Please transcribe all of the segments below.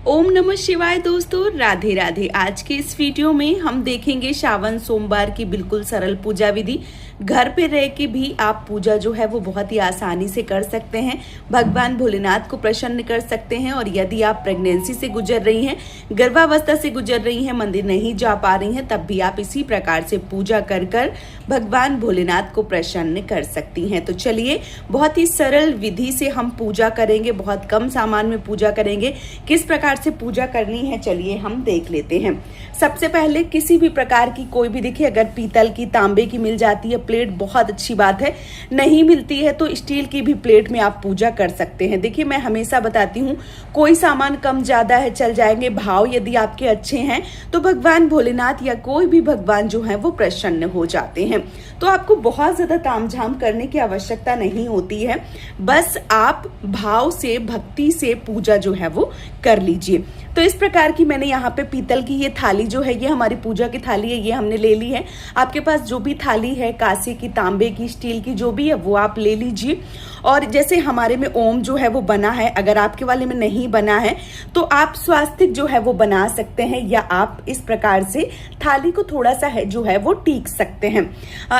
ओम नमः शिवाय दोस्तों, राधे राधे। आज के इस वीडियो में हम देखेंगे श्रावण सोमवार की बिल्कुल सरल पूजा विधि। घर पे रह के भी आप पूजा जो है वो बहुत ही आसानी से कर सकते हैं। भगवान भोलेनाथ को प्रसन्न कर सकते हैं। और यदि आप प्रेगनेंसी से गुजर रही हैं, गर्भावस्था से गुजर रही हैं, मंदिर नहीं जा पा रही हैं, तब भी आप इसी प्रकार से पूजा कर कर भगवान भोलेनाथ को प्रसन्न कर सकती हैं। तो चलिए, बहुत ही सरल विधि से हम पूजा करेंगे, बहुत कम सामान में पूजा करेंगे। किस प्रकार से पूजा करनी है चलिए हम देख लेते हैं। सबसे पहले किसी भी प्रकार की कोई भी, देखिए अगर पीतल की, तांबे की मिल जाती है प्लेट, बहुत अच्छी बात है। नहीं मिलती है तो स्टील की भी प्लेट में आप पूजा कर सकते हैं। देखिए मैं हमेशा बताती हूँ, कोई सामान कम ज्यादा है चल जाएंगे, भाव यदि आपके अच्छे हैं तो भगवान भोलेनाथ या कोई भी भगवान जो है वो प्रसन्न हो जाते हैं। तो आपको बहुत ज्यादा तामझाम करने की आवश्यकता नहीं होती है, बस आप भाव से, भक्ति से पूजा जो है वो कर लीजिए। तो इस प्रकार की मैंने यहाँ पे पीतल की ये थाली जो है, ये हमारी पूजा की थाली है, ये हमने ले ली है। आपके पास जो भी थाली है, कांसे की, तांबे की, स्टील की, जो भी है वो आप ले लीजिए। और जैसे हमारे में ओम जो है वो बना है, अगर आपके वाले में नहीं बना है तो आप स्वास्तिक जो है वो बना सकते हैं, या आप इस प्रकार से थाली को थोड़ा सा है जो है वो टीक सकते हैं।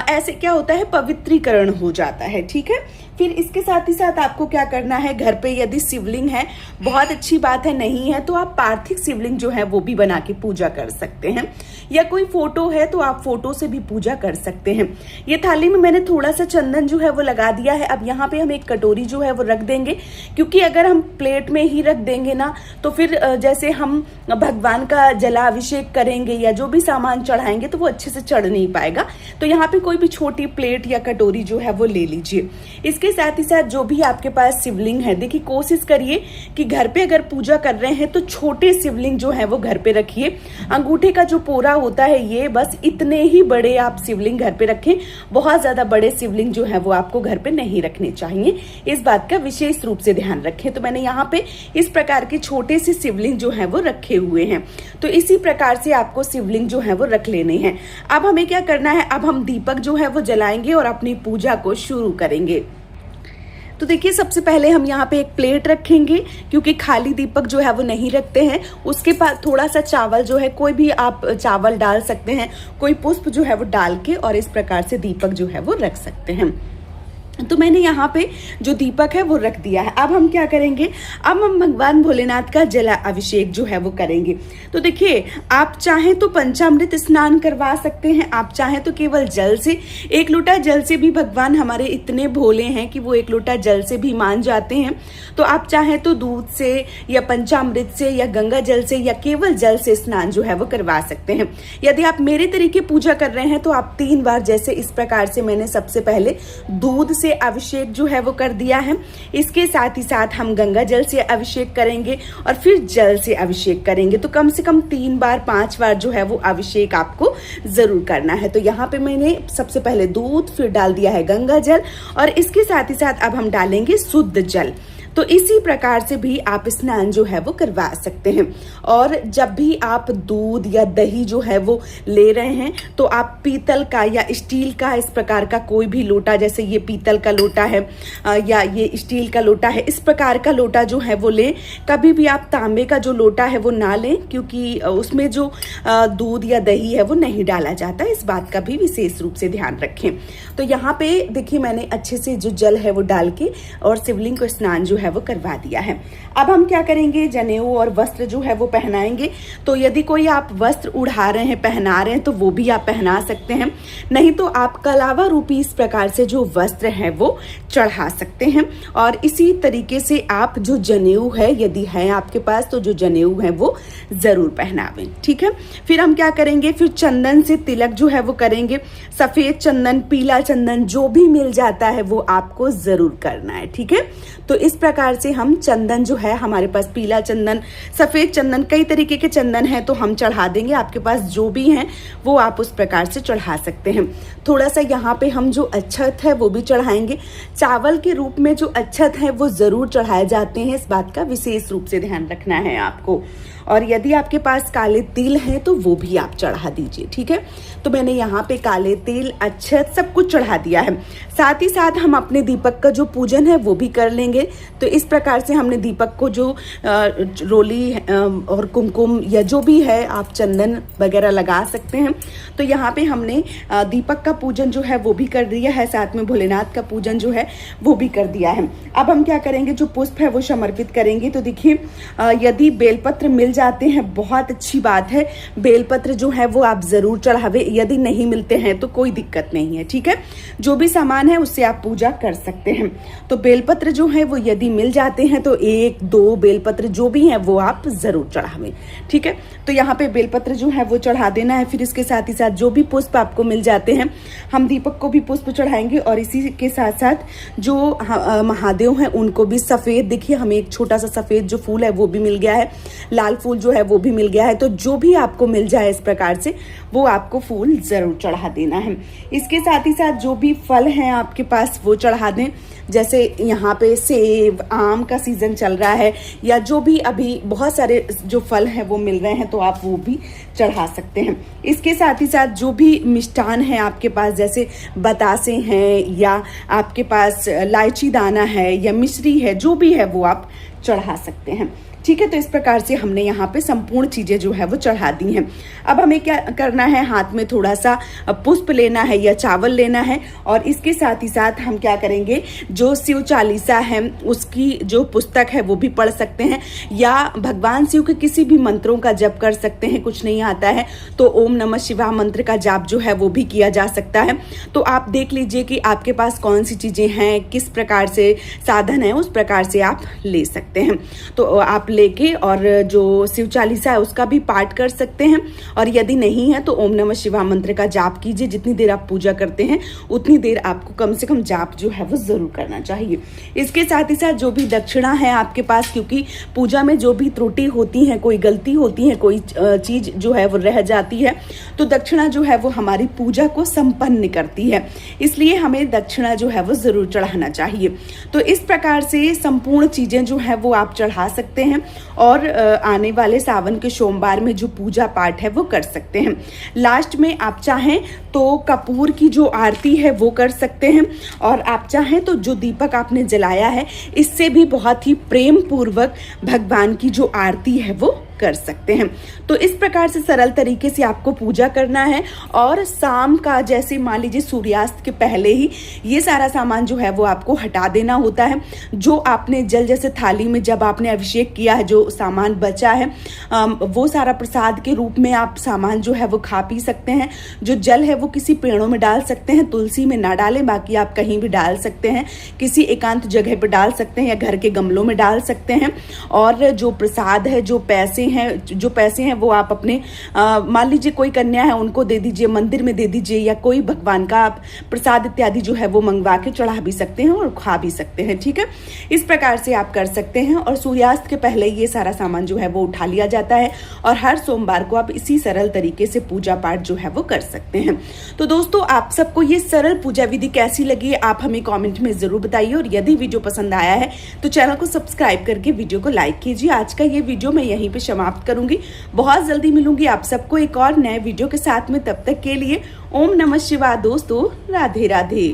ऐसे क्या होता है, पवित्रीकरण हो जाता है। ठीक है, फिर इसके साथ ही साथ आपको क्या करना है, घर पे यदि शिवलिंग है, बहुत अच्छी बात है, नहीं है तो आप पार्थिव शिवलिंग जो है वो भी बना के पूजा कर सकते हैं, या कोई फोटो है तो आप फोटो से भी पूजा कर सकते हैं। ये थाली में मैंने थोड़ा सा चंदन जो है वो लगा दिया है। अब यहाँ पे हम एक कटोरी जो है वो रख देंगे, क्योंकि अगर हम प्लेट में ही रख देंगे ना तो फिर जैसे हम भगवान का जलाभिषेक करेंगे या जो भी सामान चढ़ाएंगे तो वो अच्छे से चढ़ नहीं पाएगा। तो यहाँ पे कोई भी छोटी प्लेट या कटोरी जो है वो ले लीजिए। इसके साथ ही साथ जो भी आपके पास शिवलिंग है, देखिए कोशिश करिए कि घर पे अगर पूजा कर रहे हैं तो छोटे शिवलिंग जो है वो घर पे रखिए। अंगूठे का जो पोरा होता है, ये बस इतने ही बड़े आप शिवलिंग घर पे रखें। बहुत ज्यादा बड़े शिवलिंग जो है वो आपको घर पे नहीं रखने चाहिए, इस बात का विशेष रूप से ध्यान रखें। तो मैंने यहाँ पे इस प्रकार के छोटे से शिवलिंग जो है वो रखे हुए हैं। तो इसी प्रकार से आपको शिवलिंग जो है वो रख लेने हैं। अब हमें क्या करना है, अब हम दीपक जो है वो जलाएंगे और अपनी पूजा को शुरू करेंगे। तो देखिए सबसे पहले हम यहाँ पे एक प्लेट रखेंगे, क्योंकि खाली दीपक जो है वो नहीं रखते हैं। उसके बाद थोड़ा सा चावल जो है, कोई भी आप चावल डाल सकते हैं, कोई पुष्प जो है वो डाल के, और इस प्रकार से दीपक जो है वो रख सकते हैं। तो मैंने यहाँ पे जो दीपक है वो रख दिया है। अब हम क्या करेंगे, अब हम भगवान भोलेनाथ का जला अभिषेक जो है वो करेंगे। तो देखिए, आप चाहें तो पंचामृत स्नान करवा सकते हैं, आप चाहें तो केवल जल से, एक लोटा जल से भी भगवान हमारे इतने भोले हैं कि वो एक लोटा जल से भी मान जाते हैं। तो आप चाहें तो दूध से या पंचामृत से या गंगा जल से या केवल जल से स्नान जो है वो करवा सकते हैं। यदि आप मेरे तरीके पूजा कर रहे हैं तो आप 3 बार, जैसे इस प्रकार से मैंने सबसे पहले दूध से अभिषेक जो है वो कर दिया है। इसके साथ ही साथ हम गंगा जल से अभिषेक करेंगे और फिर जल से अभिषेक करेंगे। तो कम से कम 3 बार 5 बार जो है वो अभिषेक आपको जरूर करना है। तो यहाँ पे मैंने सबसे पहले दूध, फिर डाल दिया है गंगा जल, और इसके साथ ही साथ अब हम डालेंगे शुद्ध जल। तो इसी प्रकार से भी आप स्नान जो है वो करवा सकते हैं। और जब भी आप दूध या दही जो है वो ले रहे हैं तो आप पीतल का या स्टील का, इस प्रकार का कोई भी लोटा, जैसे ये पीतल का लोटा है या ये स्टील का लोटा है, इस प्रकार का लोटा जो है वो लें। कभी भी आप तांबे का जो लोटा है वो ना लें, क्योंकि उसमें जो दूध या दही है वो नहीं डाला जाता, इस बात का भी विशेष रूप से ध्यान रखें। तो यहाँ पे देखिए मैंने अच्छे से जो जल है वो डाल के और शिवलिंग को स्नान जो है वो करवा दिया है। अब हम क्या करेंगे, जनेऊ और वस्त्र जो है वो पहनाएंगे। तो यदि कोई आप वस्त्र उड़ा रहे हैं, पहना रहे हैं, तो वो भी आप पहना सकते हैं, नहीं तो आप कलावा रूपी इस प्रकार से जो वस्त्र है वो चढ़ा सकते हैं। और इसी तरीके से आप जो जनेऊ है, यदि है आपके पास, तो जो जनेऊ है वो जरूर पहनावें। ठीक है, फिर हम क्या करेंगे, फिर चंदन से तिलक जो है वो करेंगे। सफेद चंदन, पीला चंदन, जो भी मिल जाता है वो आपको जरूर करना है। ठीक है, तो इस प्रकार से हम चंदन जो है, हमारे पास पीला चंदन, सफेद चंदन, कई तरीके के चंदन है तो हम चढ़ा देंगे। आपके पास जो भी हैं वो आप उस प्रकार से चढ़ा सकते हैं। थोड़ा सा यहाँ पे हम जो अक्षत है वो भी चढ़ाएंगे। चावल के रूप में जो अक्षत है वो जरूर चढ़ाए जाते हैं, इस बात का विशेष रूप से ध्यान रखना है आपको। और यदि आपके पास काले तिल हैं तो वो भी आप चढ़ा दीजिए। ठीक है, तो मैंने यहाँ पे काले तिल, अक्षत सब कुछ चढ़ा दिया है। साथ ही साथ हम अपने दीपक का जो पूजन है वो भी कर लेंगे। करेंगे। तो इस प्रकार से हमने दीपक को जो रोली और कुमकुम या जो भी है आप चंदन वगैरह लगा सकते हैं। तो यहाँ पे हमने दीपक का पूजन जो है वो भी कर दिया है, साथ में भोलेनाथ का पूजन जो है वो भी कर दिया है। अब हम क्या करेंगे, जो पुष्प है वो समर्पित करेंगे। तो देखिए यदि बेलपत्र मिल जाते हैं बहुत अच्छी बात है, बेलपत्र जो है वो आप जरूर चढ़ावे। यदि नहीं मिलते हैं तो कोई दिक्कत नहीं है, ठीक है। जो भी सामान है उससे आप पूजा कर सकते हैं। तो बेलपत्र जो है वो यदि मिल जाते हैं तो 1-2 बेलपत्र जो भी है वो आप जरूर चढ़ावें, ठीक है। तो यहाँ पे बेलपत्र जो है वो चढ़ा देना है। फिर इसके साथ ही साथ जो भी पुष्प आपको मिल जाते हैं हम दीपक को भी पुष्प चढ़ाएंगे, और इसी के साथ साथ जो महादेव हैं उनको भी सफेद, देखिए हमें एक छोटा सा सफेद जो फूल है वो भी मिल गया है, लाल फूल जो है वो भी मिल गया है। तो जो भी आपको मिल जाए इस प्रकार से वो आपको फूल जरूर चढ़ा देना है। इसके साथ ही साथ जो भी फल हैं आपके पास वो चढ़ा दें। जैसे यहाँ पे सेब, आम का सीजन चल रहा है, या जो भी अभी बहुत सारे जो फल हैं वो मिल रहे हैं तो आप वो भी चढ़ा सकते हैं। इसके साथ ही साथ जो भी मिष्ठान है आपके पास, जैसे बतासे हैं या आपके पास इलायची दाना है या मिश्री है, जो भी है वो आप चढ़ा सकते हैं, ठीक है। तो इस प्रकार से हमने यहाँ पे संपूर्ण चीजें जो है वो चढ़ा दी हैं। अब हमें क्या करना है, हाथ में थोड़ा सा पुष्प लेना है या चावल लेना है, और इसके साथ ही साथ हम क्या करेंगे, जो शिव चालीसा है उसकी जो पुस्तक है वो भी पढ़ सकते हैं, या भगवान शिव के किसी भी मंत्रों का जप कर सकते हैं। कुछ नहीं आता है तो ओम नमः शिवाय मंत्र का जाप जो है वो भी किया जा सकता है। तो आप देख लीजिए कि आपके पास कौन सी चीजें हैं, किस प्रकार से साधन है, उस प्रकार से आप ले सकते हैं। तो आप लेके और जो शिव चालीसा है उसका भी पाठ कर सकते हैं, और यदि नहीं है तो ओम नमः शिवाय मंत्र का जाप कीजिए। जितनी देर आप पूजा करते हैं उतनी देर आपको कम से कम जाप जो है वो जरूर करना चाहिए। इसके साथ ही साथ जो भी दक्षिणा है आपके पास, क्योंकि पूजा में जो भी त्रुटि होती है, कोई गलती होती है, कोई चीज जो है वो रह जाती है, तो दक्षिणा जो है वो हमारी पूजा को संपन्न करती है, इसलिए हमें दक्षिणा जो है वो जरूर चढ़ाना चाहिए। तो इस प्रकार से संपूर्ण चीजें जो है वो आप चढ़ा सकते हैं, और आने वाले सावन के सोमवार में जो पूजा पाठ है वो कर सकते हैं। लास्ट में आप चाहें तो कपूर की जो आरती है वो कर सकते हैं, और आप चाहें तो जो दीपक आपने जलाया है इससे भी बहुत ही प्रेम पूर्वक भगवान की जो आरती है वो कर सकते हैं। तो इस प्रकार से सरल तरीके से आपको पूजा करना है, और शाम का जैसे मान लीजिए सूर्यास्त के पहले ही ये सारा सामान जो है वो आपको हटा देना होता है। जो आपने जल जैसे थाली में जब आपने अभिषेक किया है, जो सामान बचा है वो सारा प्रसाद के रूप में आप सामान जो है वो खा पी सकते हैं। जो जल है वो किसी पेड़ों में डाल सकते हैं, तुलसी में ना डालें, बाकी आप कहीं भी डाल सकते हैं, किसी एकांत जगह पर डाल सकते हैं या घर के गमलों में डाल सकते हैं। और जो प्रसाद है, जो पैसे हैं वो आप अपने मान लीजिए कोई कन्या है उनको दे दीजिए, मंदिर में दे दीजिए, या कोई भगवान का आप प्रसाद इत्यादि जो है वो मंगवा के चढ़ा भी सकते हैं और खा भी सकते हैं, ठीक है। इस प्रकार से आप कर सकते हैं, और सूर्यास्त के पहले ये सारा सामान जो है वो उठा लिया जाता है, और हर सोमवार को आप इसी सरल तरीके से पूजा पाठ जो है वो कर सकते हैं। तो दोस्तों आप सबको ये सरल पूजा विधि कैसी लगी आप हमें कमेंट में जरूर बताइए, और यदि वीडियो पसंद आया है तो चैनल को सब्सक्राइब करके वीडियो को लाइक कीजिए। आज का ये वीडियो मैं यहीं पे समाप्त करूंगी, बहुत जल्दी मिलूंगी आप सबको एक और नए वीडियो के साथ में। तब तक के लिए ओम नमः शिवाय दोस्तों, राधे राधे।